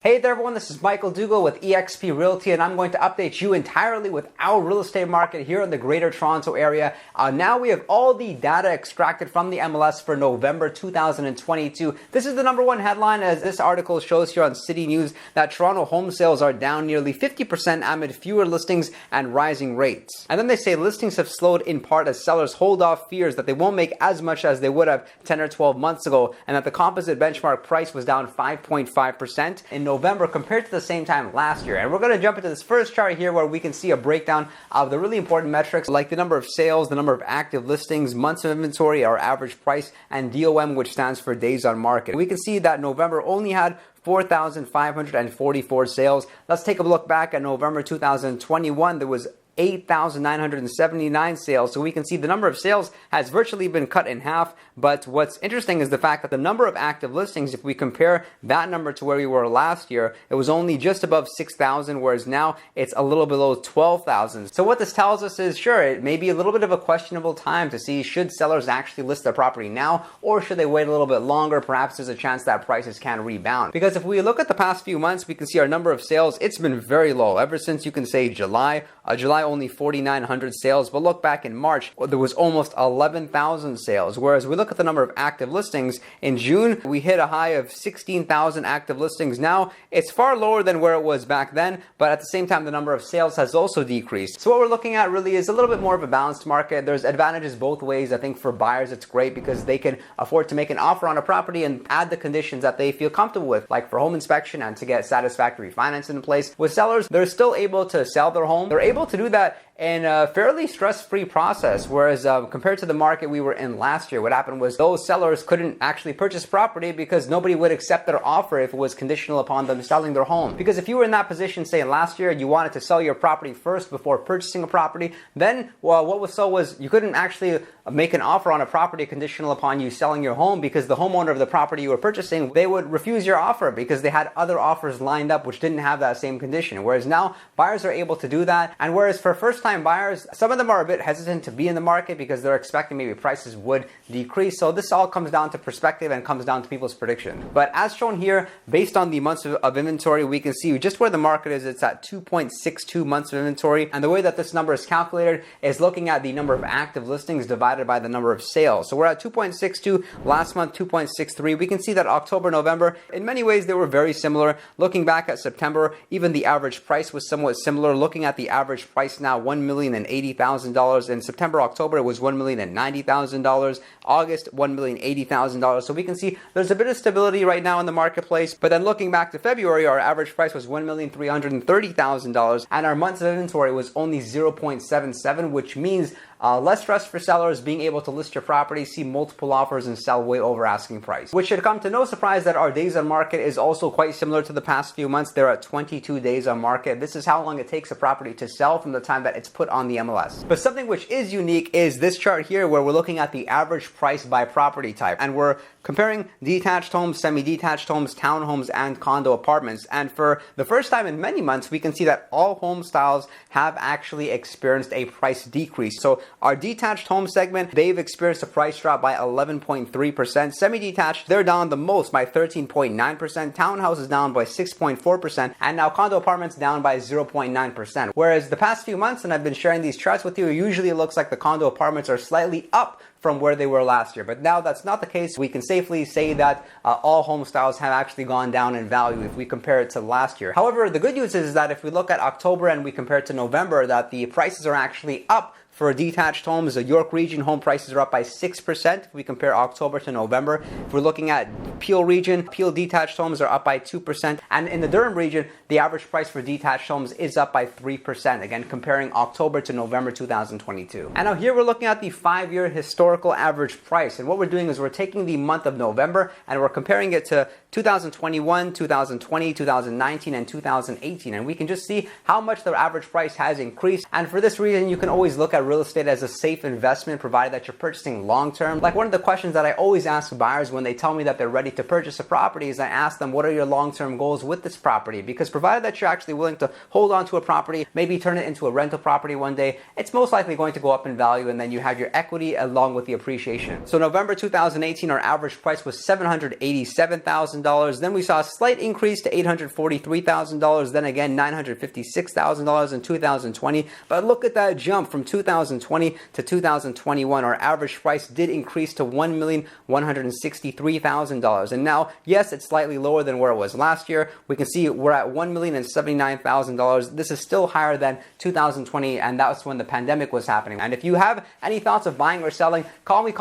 Hey there everyone, this is Michael Dougal with eXp Realty, and I'm going to update you entirely with our real estate market here in the Greater Toronto area. Now we have all the data extracted from the MLS for November 2022. This is the number one headline, as this article shows here on City News, that Toronto home sales are down nearly 50% amid fewer listings and rising rates. And then they say listings have slowed in part as sellers hold off fears that they won't make as much as they would have 10 or 12 months ago, and that the composite benchmark price was down 5.5% in November compared to the same time last year. And we're going to jump into this first chart here where we can see a breakdown of the really important metrics like the number of sales, the number of active listings, months of inventory, our average price, and DOM, which stands for days on market. We can see that November only had 4,544 sales. Let's take a look back at November 2021. There was 8,979 sales. So we can see the number of sales has virtually been cut in half. But what's interesting is the fact that the number of active listings, if we compare that number to where we were last year, it was only just above 6,000, whereas now it's a little below 12,000. So what this tells us is, sure, it may be a little bit of a questionable time to see should sellers actually list their property now, or should they wait a little bit longer? Perhaps there's a chance that prices can rebound. Because if we look at the past few months, we can see our number of sales, it's been very low ever since, you can say, July. July only 4,900 sales, but look back in March, there was almost 11,000 sales. Whereas we look at the number of active listings, in June, we hit a high of 16,000 active listings. Now, it's far lower than where it was back then, but at the same time, the number of sales has also decreased. So what we're looking at really is a little bit more of a balanced market. There's advantages both ways. I think for buyers, it's great because they can afford to make an offer on a property and add the conditions that they feel comfortable with, like for home inspection and to get satisfactory financing in place. With sellers, they're still able to sell their home. They're able to do that in a fairly stress-free process, whereas compared to the market we were in last year, what happened was those sellers couldn't actually purchase property because nobody would accept their offer if it was conditional upon them selling their home. Because if you were in that position, say last year, you wanted to sell your property first before purchasing a property, then what was you couldn't actually make an offer on a property conditional upon you selling your home, because the homeowner of the property you were purchasing, they would refuse your offer because they had other offers lined up which didn't have that same condition. Whereas now buyers are able to do that, and whereas for first-time buyers, some of them are a bit hesitant to be in the market because they're expecting maybe prices would decrease. So this all comes down to perspective and comes down to people's prediction. But as shown here, based on the months of inventory, we can see just where the market is. It's at 2.62 months of inventory. And the way that this number is calculated is looking at the number of active listings divided by the number of sales. So we're at 2.62, last month 2.63. We can see that October, November, in many ways they were very similar. Looking back at September, even the average price was somewhat similar. Looking at the average price now, $1,080,000. In September, October, it was $1,090,000. August, $1,080,000. So we can see there's a bit of stability right now in the marketplace. But then looking back to February, our average price was $1,330,000, and our months of inventory was only 0.77, which means less stress for sellers, being able to list your property, see multiple offers, and sell way over asking price. Which should come to no surprise that our days on market is also quite similar to the past few months. They're at 22 days on market. This is how long it takes a property to sell from the time that it's put on the MLS. But something which is unique is this chart here, where we're looking at the average price by property type. And we're comparing detached homes, semi-detached homes, townhomes, and condo apartments. And for the first time in many months, we can see that all home styles have actually experienced a price decrease. So our detached home segment, they've experienced a price drop by 11.3%. Semi-detached, they're down the most by 13.9%. Townhouses down by 6.4%. And now condo apartments down by 0.9%. Whereas the past few months, and I've been sharing these charts with you, usually it looks like the condo apartments are slightly up from where they were last year. But now that's not the case. We can safely say that all home styles have actually gone down in value if we compare it to last year. However, the good news is that if we look at October and we compare it to November, that the prices are actually up. For detached homes, the York region home prices are up by 6% if we compare October to November. If we're looking at Peel region, Peel detached homes are up by 2%. And in the Durham region, the average price for detached homes is up by 3%, again, comparing October to November 2022. And now here we're looking at the 5-year historical average price. And what we're doing is we're taking the month of November and we're comparing it to 2021, 2020, 2019, and 2018. And we can just see how much the average price has increased. And for this reason, you can always look at real estate as a safe investment, provided that you're purchasing long-term. Like one of the questions that I always ask buyers when they tell me that they're ready to purchase a property is I ask them, what are your long-term goals with this property? Because provided that you're actually willing to hold on to a property, maybe turn it into a rental property one day, it's most likely going to go up in value, and then you have your equity along with the appreciation. So November 2018, our average price was $787,000. Then we saw a slight increase to $843,000. Then again, $956,000 in 2020. But look at that jump from 2020 to 2021. Our average price did increase to $1,163,000. And now, yes, it's slightly lower than where it was last year. We can see we're at $1,079,000. This is still higher than 2020, and that's when the pandemic was happening. And if you have any thoughts of buying or selling, call me.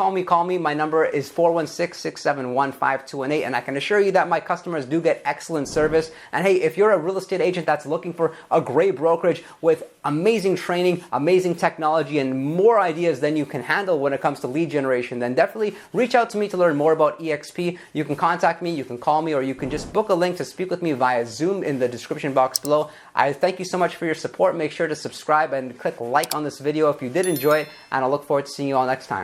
My number is 416-671-5218, and I can assure you that my customers do get excellent service. And hey, if you're a real estate agent that's looking for a great brokerage with amazing training, amazing technology, and more ideas than you can handle when it comes to lead generation, then definitely reach out to me to learn more about EXP. You can contact me, you can call me, or you can just book a link to speak with me via Zoom in the description box below. I thank you so much for your support. Make sure to subscribe and click like on this video if you did enjoy it, and I look forward to seeing you all next time.